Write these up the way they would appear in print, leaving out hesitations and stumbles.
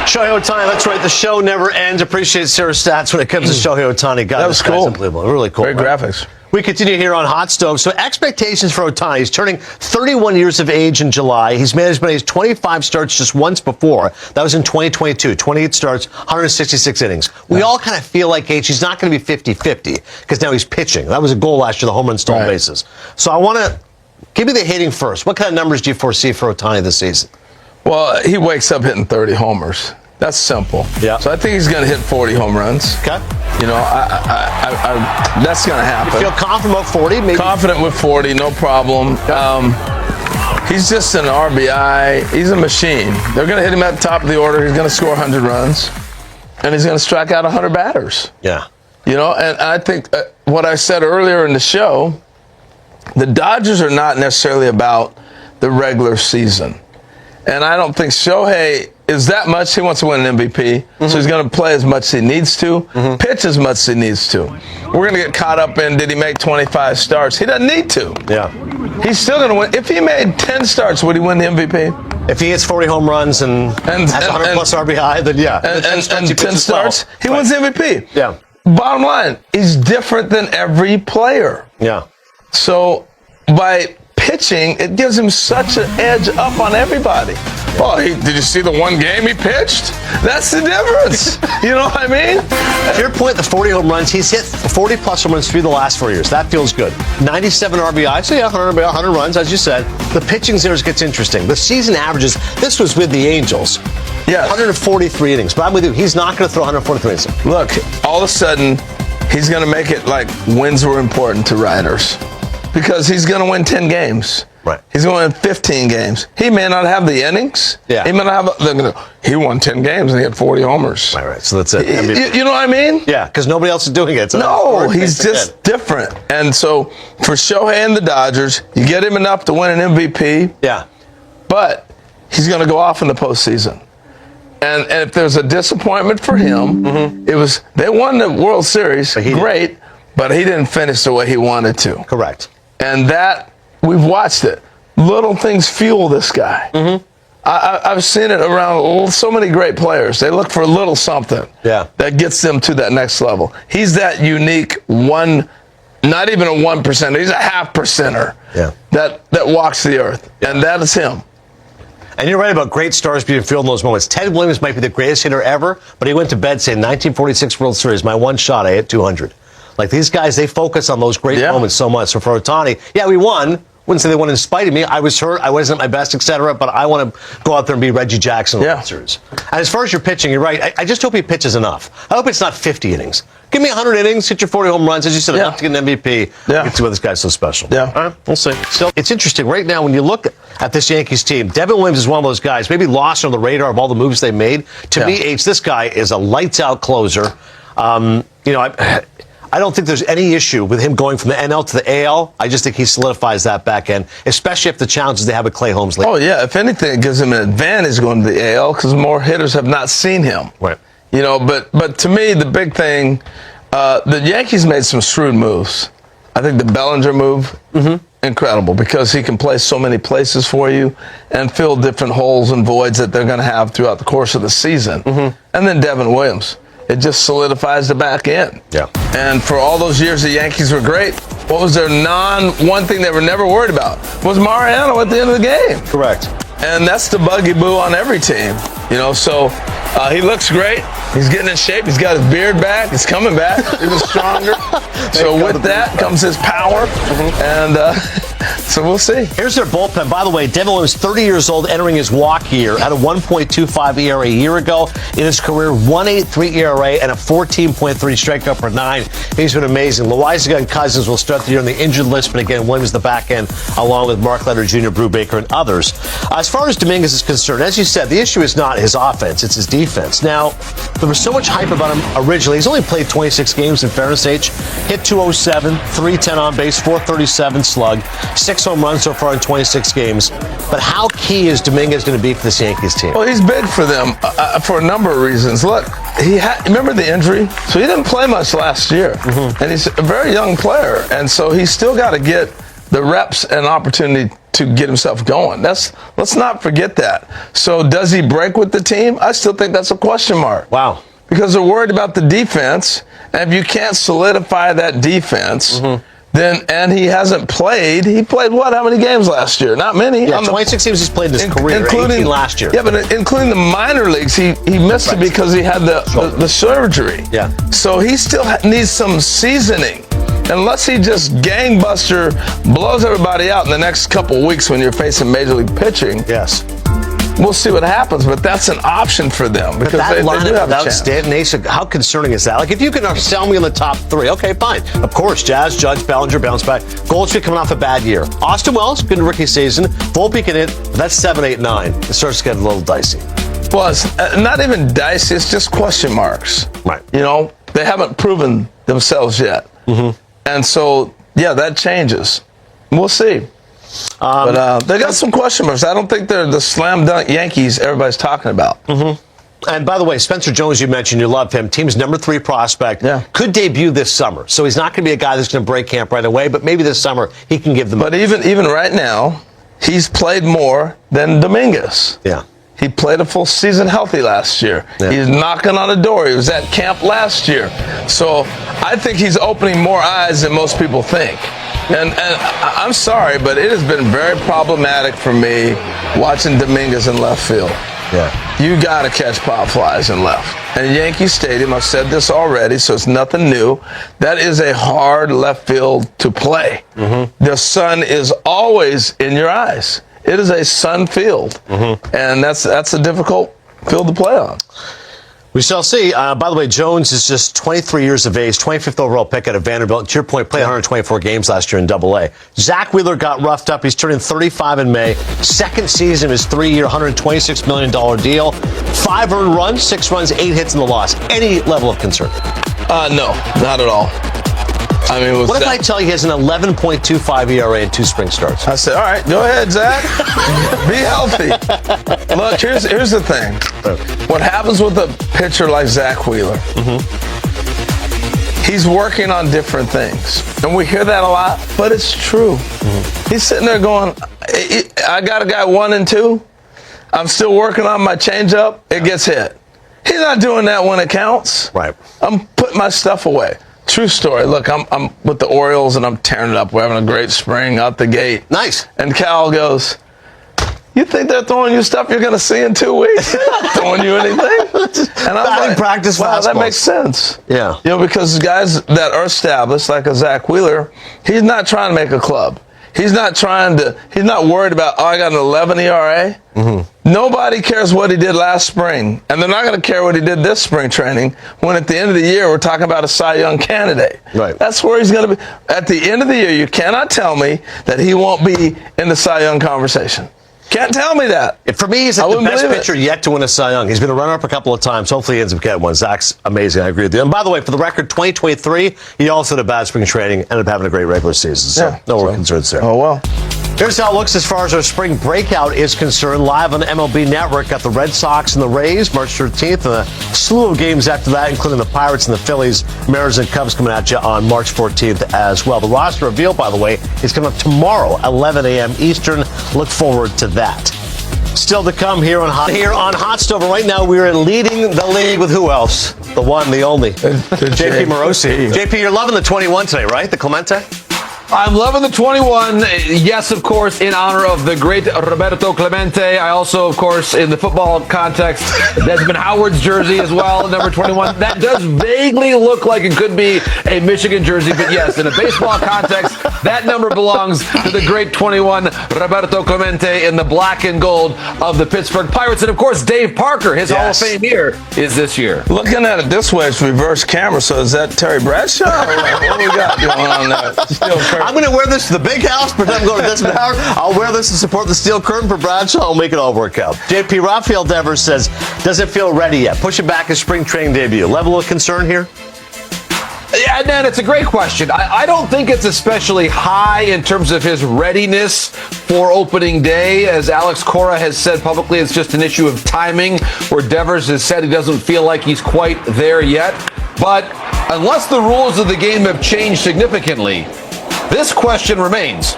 Shohei Otani, that's right. The show never ends. Appreciate Sarah's stats when it comes to Shohei Otani. God, that was cool. Unbelievable. Really cool. Great graphics. We continue here on Hot Stove. So expectations for Ohtani. He's turning 31 years of age in July. He's made as many as 25 starts just once before. That was in 2022. 28 starts, 166 innings. We all kind of feel like he's not going to be 50-50 because now he's pitching. That was a goal last year, the home run stolen bases. So I want to give me the hitting first. What kind of numbers do you foresee for Ohtani this season? Well, he wakes up hitting 30 homers. That's simple. Yeah. So I think he's going to hit 40 home runs. Okay. You know, that's going to happen. You feel confident about 40? Maybe? Confident with 40, no problem. Okay. He's just an RBI. He's a machine. They're going to hit him at the top of the order. He's going to score 100 runs, and he's going to strike out 100 batters. Yeah. You know, and I think what I said earlier in the show, the Dodgers are not necessarily about the regular season. And I don't think Shohei is that much. He wants to win an MVP, so he's going to play as much as he needs to, pitch as much as he needs to. We're going to get caught up in, did he make 25 starts? He doesn't need to. Yeah. He's still going to win. If he made 10 starts, would he win the MVP? If he hits 40 home runs and has 100 plus RBI, then yeah. And 10 starts, he wins the MVP. Yeah. Bottom line, he's different than every player. Yeah. So by pitching, it gives him such an edge up on everybody. Oh, did you see the one game he pitched? That's the difference. You know what I mean? To your point, the 40 home runs, he's hit 40 plus home runs through the last 4 years. That feels good. 97 RBI, so yeah, 100 runs, as you said. The pitching there gets interesting. The season averages, this was with the Angels. Yes. 143 innings. But I'm with you, he's not going to throw 143 innings. Look, all of a sudden, he's going to make it like wins were important to writers. Because he's going to win 10 games. Right. He's going to win 15 games. He may not have the innings. Yeah. He may not have. He won 10 games and he had 40 homers. Right. So that's it. You know what I mean? Yeah, because nobody else is doing it. So no, he's just different. And so for Shohei and the Dodgers, you get him enough to win an MVP. Yeah. But he's going to go off in the postseason. And if there's a disappointment for him, it was they won the World Series. Great, but he didn't finish the way he wanted to. Correct. And that, we've watched it. Little things fuel this guy. I've seen it around so many great players. They look for a little something that gets them to that next level. He's that unique one, not even a 1%. He's a half percenter that walks the earth. And that is him. And you're right about great stars being filled in those moments. Ted Williams might be the greatest hitter ever, but he went to bed saying, 1946 World Series, my one shot, I hit 200. Like these guys, they focus on those great moments so much. So for Ohtani, yeah, we won. Wouldn't say they won in spite of me. I was hurt. I wasn't at my best, etc. But I want to go out there and be Reggie Jackson in the series. And as far as your pitching, you're right. I just hope he pitches enough. I hope it's not 50 innings. Give me 100 innings, hit your 40 home runs. As you said, enough to get an MVP. You can see why this guy's so special. Yeah. All right, we'll see. Still, it's interesting. Right now, when you look at this Yankees team, Devin Williams is one of those guys, maybe lost on the radar of all the moves they made. To me, H, this guy is a lights-out closer. I don't think there's any issue with him going from the NL to the AL. I just think he solidifies that back end, especially if the challenges they have with Clay Holmes lately. Oh, yeah. If anything, it gives him an advantage going to the AL because more hitters have not seen him. Right. You know, but to me, the big thing, the Yankees made some shrewd moves. I think the Bellinger move, incredible, because he can play so many places for you and fill different holes and voids that they're going to have throughout the course of the season. And then Devin Williams. It just solidifies the back end. Yeah. And for all those years the Yankees were great, what was their one thing they were never worried about? Was Mariano at the end of the game. Correct. And that's the buggy boo on every team. You know, so he looks great. He's getting in shape. He's got his beard back. He's coming back even stronger. So with that comes his power. And so we'll see. Here's their bullpen. By the way, Devin Williams, 30 years old, entering his walk year, had a 1.25 ERA a year ago. In his career, 1.83 ERA and a 14.3 strikeout per nine. He's been amazing. Loaizaga and Cousins will start the year on the injured list, but again, Williams the back end, along with Mark Leonard Jr., Brubaker, and others. As far as Dominguez is concerned, as you said, the issue is not his offense, it's his defense. Now, there was so much hype about him originally. He's only played 26 games in fairness, H. Hit 207, 310 on base, 437 slug, 6 home runs so far in 26 games. But how key is Dominguez going to be for this Yankees team? Well, he's big for them for a number of reasons. Look, remember the injury? So he didn't play much last year. And he's a very young player. And so he's still got to get the reps and opportunity to get himself going. Let's not forget that. So does he break with the team? I still think that's a question mark. Wow. Because they're worried about the defense, and if you can't solidify that defense, then, and he hasn't played. He played what? How many games last year? Not many. Yeah, 26 games he's played in his career, including 18 last year. Yeah, but including the minor leagues, he missed it because he had the surgery. Yeah. So he still needs some seasoning. Unless he just gangbuster blows everybody out in the next couple weeks when you're facing major league pitching. Yes. We'll see what happens, but that's an option for them because they do have a chance. Stanton, Asa, how concerning is that? Like, if you can sell me in the top 3, okay, fine. Of course, Jazz, Judge, Bellinger, bounce back. Goldschmidt coming off a bad year. Austin Wells, good rookie season. Volpe can hit. That's 7, 8, 9. It starts to get a little dicey. Well, it's not even dicey. It's just question marks. Right. You know, they haven't proven themselves yet. And so, yeah, that changes. We'll see. But they got some question marks. I don't think they're the slam dunk Yankees everybody's talking about. And by the way, Spencer Jones, you mentioned, you love him. Team's number 3 prospect. Yeah. Could debut this summer. So he's not going to be a guy that's going to break camp right away, but maybe this summer he can give them. But even right now, he's played more than Dominguez. Yeah. He played a full season healthy last year. Yeah. He's knocking on the door. He was at camp last year. So I think he's opening more eyes than most people think. And I'm sorry, but it has been very problematic for me watching Dominguez in left field. Yeah. You got to catch pop flies in left. And Yankee Stadium, I've said this already, so it's nothing new. That is a hard left field to play. The sun is always in your eyes. It is a sun field, and that's a difficult field to play on. We shall see. By the way, Jones is just 23 years of age, 25th overall pick out of Vanderbilt. And to your point, played 124 games last year in Double-A. Zack Wheeler got roughed up. He's turning 35 in May. Second season of his 3-year, $126 million deal. 5 earned runs, 6 runs, 8 hits in the loss. Any level of concern? No, not at all. I mean, what if I tell you he has an 11.25 ERA in 2 spring starts? I said, all right, go ahead, Zach. Be healthy. Look, here's the thing. What happens with a pitcher like Zack Wheeler, he's working on different things. And we hear that a lot, but it's true. He's sitting there going, I got a guy 1 and 2. I'm still working on my changeup. It gets hit. He's not doing that when it counts. Right. I'm putting my stuff away. True story. Look, I'm with the Orioles and I'm tearing it up. We're having a great spring out the gate. Nice. And Cal goes, you think they're throwing you stuff you're going to see in 2 weeks? They're not throwing you anything. And I'm like, practice wow, fastballs. that makes sense. Yeah. You know, because guys that are established, like a Zack Wheeler, he's not trying to make a club. He's not worried about, oh, I got an 11 ERA. Nobody cares what he did last spring. And they're not going to care what he did this spring training when at the end of the year we're talking about a Cy Young candidate. Right. That's where he's going to be. At the end of the year, you cannot tell me that he won't be in the Cy Young conversation. Can't tell me that. For me, he's the best pitcher yet to win a Cy Young. He's been a runner-up a couple of times. Hopefully he ends up getting one. Zach's amazing. I agree with you. And by the way, for the record, 2023, he also had a bad spring training, ended up having a great regular season. So no more concerns there. Oh, well. Here's how it looks as far as our spring breakout is concerned. Live on the MLB Network, got the Red Sox and the Rays, March 13th, and a slew of games after that, including the Pirates and the Phillies, Mariners and Cubs coming at you on March 14th as well. The roster reveal, by the way, is coming up tomorrow, 11 a.m. Eastern. Look forward to that. Still to come here on Hot Stove. Right now, we are leading the league with who else? The one, the only. JP Morosi. JP, you're loving the 21 today, right? The Clemente? I'm loving the 21. Yes, of course, in honor of the great Roberto Clemente. I also, of course, in the football context, Desmond Howard's jersey as well, number 21. That does vaguely look like it could be a Michigan jersey, but yes, in a baseball context, that number belongs to the great 21, Roberto Clemente, in the black and gold of the Pittsburgh Pirates. And, of course, Dave Parker, his Hall of Fame year is this year. Looking at it this way, it's reverse camera, so is that Terry Bradshaw? What do we got going on there? Still I'm going to wear this to the big house, pretend I'm going to Desmond Howard. I'll wear this to support the steel curtain for Bradshaw. I'll make it all work out. JP, Rafael Devers says, doesn't feel ready yet. Push it back his spring training debut. Level of concern here? Yeah, Dan, it's a great question. I don't think it's especially high in terms of his readiness for opening day. As Alex Cora has said publicly, it's just an issue of timing, where Devers has said he doesn't feel like he's quite there yet. But unless the rules of the game have changed significantly, this question remains.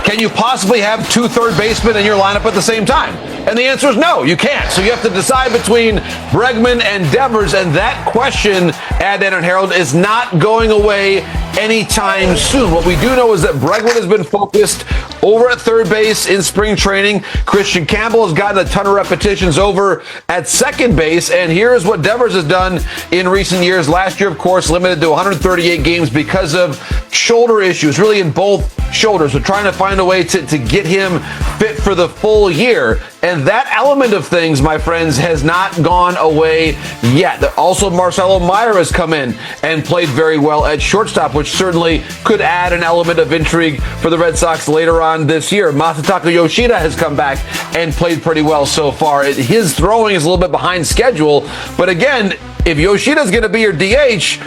can you possibly have 2 third basemen in your lineup at the same time? And the answer is no, you can't. So you have to decide between Bregman and Devers, and that question, Ed and Harold, is not going away anytime soon. What we do know is that Bregman has been focused over at third base in spring training. Christian Campbell has gotten a ton of repetitions over at second base, and here's what Devers has done in recent years. Last year, of course, limited to 138 games because of shoulder issues, really in both shoulders. So trying to find a way to get him fit for the full year. And that element of things, my friends, has not gone away yet. Also, Marcelo Meyer has come in and played very well at shortstop, which certainly could add an element of intrigue for the Red Sox later on this year. Masataka Yoshida has come back and played pretty well so far. His throwing is a little bit behind schedule, but again, if Yoshida's going to be your DH,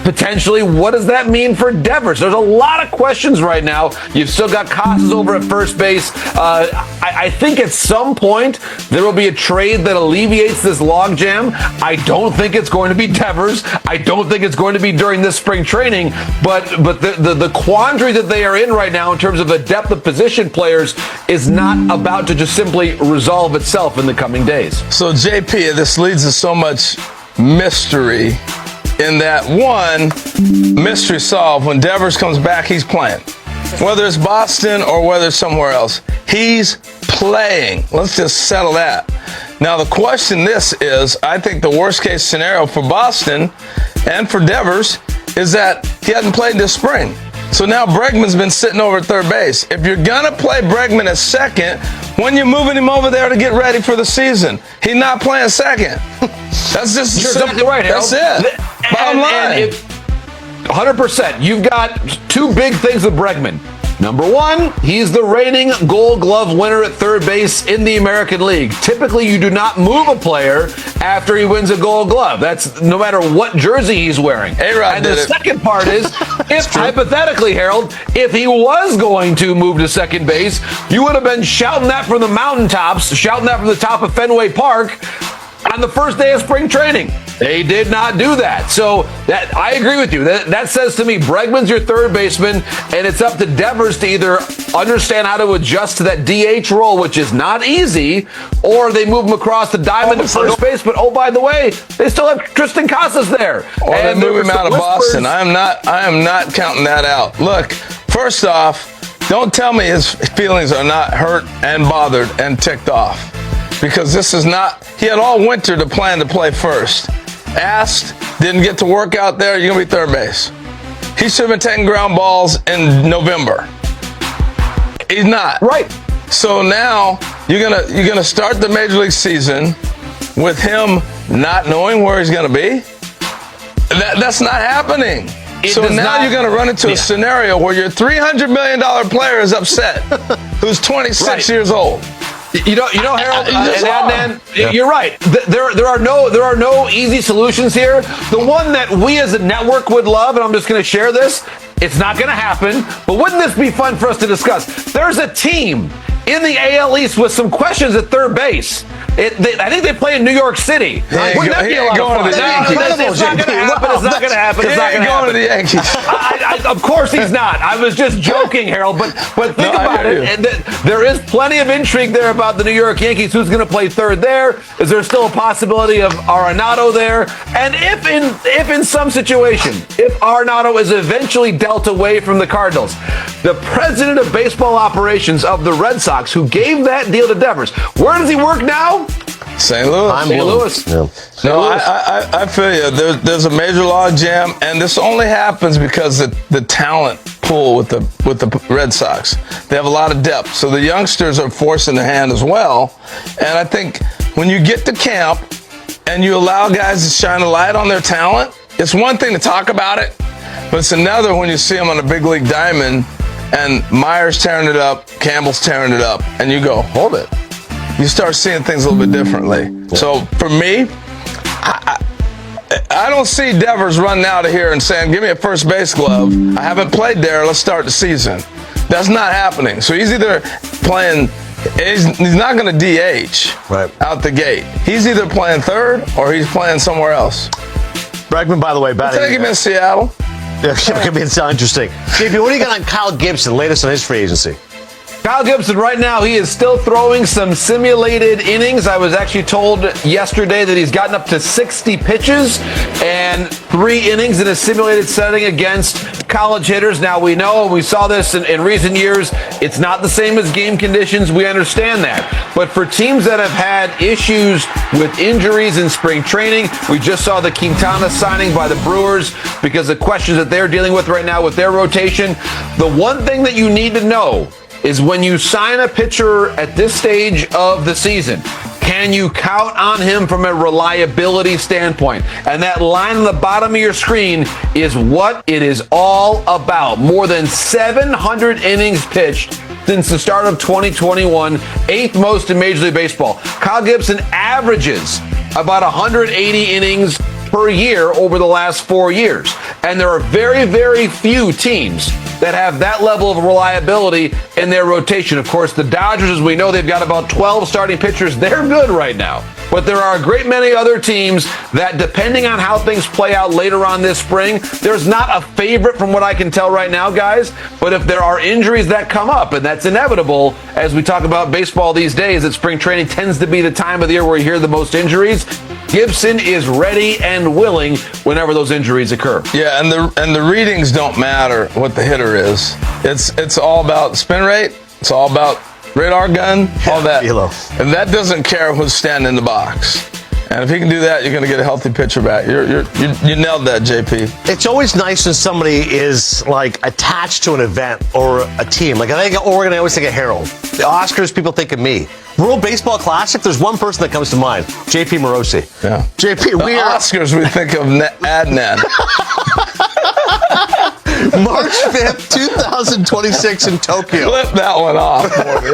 potentially, what does that mean for Devers? There's a lot of questions right now. You've still got Casas over at first base. I think at some point there will be a trade that alleviates this logjam. I don't think it's going to be Devers. I don't think it's going to be during this spring training. But the quandary that they are in right now in terms of the depth of position players is not about to just simply resolve itself in the coming days. So, JP, this leads to so much mystery. In that one, mystery solved. When Devers comes back, he's playing. Whether it's Boston or whether it's somewhere else, he's playing. Let's just settle that. Now, the question is, I think the worst case scenario for Boston and for Devers is that he hasn't played this spring. So now Bregman's been sitting over at third base. If you're going to play Bregman at second, when you're moving him over there to get ready for the season, he's not playing second. That's just You're exactly right, Harold. That's it. Bottom line. 100%. You've got 2 big things with Bregman. Number 1, he's the reigning Gold Glove winner at third base in the American League. Typically, you do not move a player after he wins a Gold Glove. That's no matter what jersey he's wearing. A-Rod and did the it. second part is, if hypothetically, Harold, if he was going to move to second base, you would have been shouting that from the mountaintops, shouting that from the top of Fenway Park on the first day of spring training. They did not do that. So that I agree with you. That says to me Bregman's your third baseman, and it's up to Devers to either understand how to adjust to that DH role, which is not easy, or they move him across the diamond to first base. But oh, by the way, they still have Tristan Casas there. Or they move him out of Boston. I am not counting that out. Look, first off, don't tell me his feelings are not hurt and bothered and ticked off. Because this is not, he had all winter to plan to play first. Asked, didn't get to work out there, you're going to be third base. He should have been taking ground balls in November. He's not. Right. So now you're gonna start the Major League season with him not knowing where he's going to be? That's not happening. So now you're going to run into a scenario where your $300 million player is upset, who's 26 years old. You know, Harold and Adnan, you're right. There are no easy solutions here. The one that we as a network would love, and I'm just going to share this. It's not going to happen, but wouldn't this be fun for us to discuss? There's a team in the AL East with some questions at third base. I think they play in New York City. Wouldn't that be a lot of fun? It's not going to happen. It's not going to happen. It's not going to happen. Going to the Yankees. Of course he's not. I was just joking, Harold. But think about it. There is plenty of intrigue there about the New York Yankees. Who's going to play third there? Is there still a possibility of Arenado there? And if in some situation, if Arenado is eventually dealt away from the Cardinals, the president of baseball operations of the Red Sox, who gave that deal to Devers, where does he work now? St. Louis. St. Louis. Yeah. No, I feel you. There's a major log jam, and this only happens because the talent pool with the Red Sox. They have a lot of depth, so the youngsters are forcing the hand as well. And I think when you get to camp and you allow guys to shine a light on their talent, it's one thing to talk about it, but it's another when you see them on a big league diamond and Meyer's tearing it up, Campbell's tearing it up, and you go, hold it. You start seeing things a little bit differently. Yeah. So for me, I don't see Devers running out of here and saying, give me a first base glove. I haven't played there. Let's start the season. That's not happening. So he's either playing, he's not going to DH out the gate. He's either playing third or he's playing somewhere else. Bregman, by the way, batting. Take him in Seattle. Yeah, it could be interesting. JP, what do you got on Kyle Gibson, latest on his free agency? Kyle Gibson, right now, he is still throwing some simulated innings. I was actually told yesterday that he's gotten up to 60 pitches and 3 innings in a simulated setting against college hitters. Now, we know, and we saw this in recent years, it's not the same as game conditions. We understand that. But for teams that have had issues with injuries in spring training, we just saw the Quintana signing by the Brewers because of questions that they're dealing with right now with their rotation. The one thing that you need to know is when you sign a pitcher at this stage of the season, can you count on him from a reliability standpoint? And that line on the bottom of your screen is what it is all about. More than 700 innings pitched since the start of 2021, 8th most in Major League Baseball. Kyle Gibson averages about 180 innings per year over the last 4 years. And there are very, very few teams that have that level of reliability in their rotation. Of course, the Dodgers, as we know, they've got about 12 starting pitchers. They're good right now. But there are a great many other teams that, depending on how things play out later on this spring, there's not a favorite from what I can tell right now, guys. But if there are injuries that come up, and that's inevitable, as we talk about baseball these days, that spring training tends to be the time of the year where you hear the most injuries, Gibson is ready and willing whenever those injuries occur. Yeah, and the readings don't matter what the hitter is. It's all about spin rate. It's all about radar gun, all that. And that doesn't care who's standing in the box. And if he can do that, you're going to get a healthy pitcher back. You nailed that, JP. It's always nice when somebody is like attached to an event or a team. Like I think of Oregon, I always think of Harold. The Oscars, people think of me. World Baseball Classic, there's one person that comes to mind, JP Morosi. Yeah. JP, the Oscars, we think of Adnan. March 5th, 2026 in Tokyo. Flip that one off for me.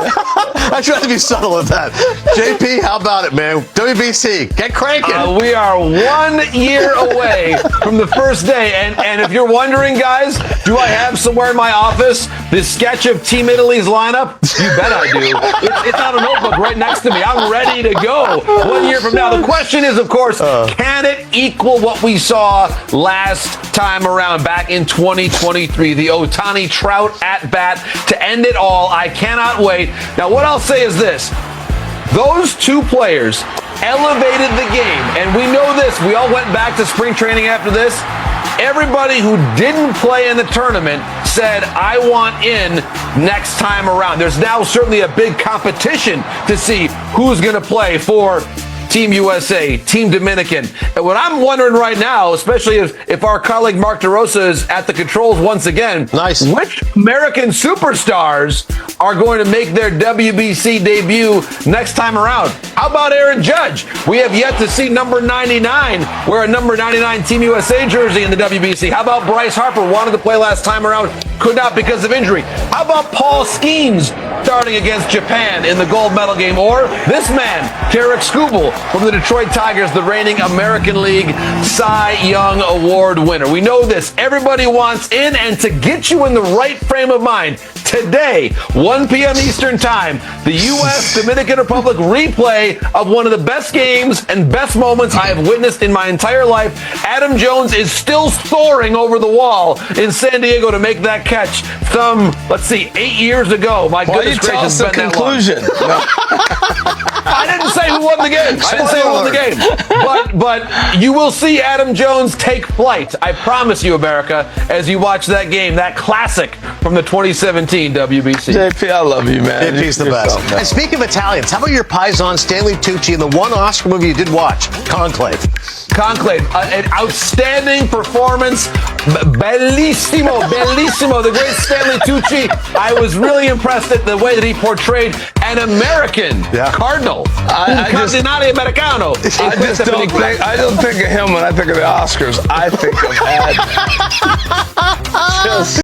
I try to be subtle with that. JP, how about it, man? WBC, get cranking. We are 1 year away from the first day. And if you're wondering, guys, do I have somewhere in my office this sketch of Team Italy's lineup? You bet I do. It's on a notebook right next to me. I'm ready to go 1 year from now. The question is, of course, can it equal what we saw last time around back in 2023? The Ohtani Trout at bat to end it all. I cannot wait. Now, what I'll say is this. Those two players elevated the game. And we know this. We all went back to spring training after this. Everybody who didn't play in the tournament said, I want in next time around. There's now certainly a big competition to see who's going to play for Team USA, Team Dominican. And what I'm wondering right now, especially if our colleague Mark DeRosa is at the controls once again, nice. Which American superstars are going to make their WBC debut next time around? How about Aaron Judge? We have yet to see number 99 wear a number 99 Team USA jersey in the WBC. How about Bryce Harper? Wanted to play last time around, could not because of injury. How about Paul Skeens starting against Japan in the gold medal game? Or this man, Tarek Skubal from the Detroit Tigers, the reigning American League Cy Young Award winner. We know this. Everybody wants in, and to get you in the right frame of mind, today, 1 p.m. Eastern Time, the U.S. Dominican Republic replay of one of the best games and best moments I have witnessed in my entire life. Adam Jones is still soaring over the wall in San Diego to make that catch some, 8 years ago. My goodness gracious, tell us the conclusion? I didn't say who won the game. I didn't say who won the game. But you will see Adam Jones take flight. I promise you, America, as you watch that game, that classic from the 2017 WBC. JP, I love you, man. JP's the best. And speaking of Italians, how about your paisan Stanley Tucci in the one Oscar movie you did watch, Conclave? An outstanding performance. Bellissimo, bellissimo. The great Stanley Tucci. I was really impressed at the way that he portrayed an American Cardinal. Cardinale Americano. I don't think of him when I think of the Oscars. I think of Ad.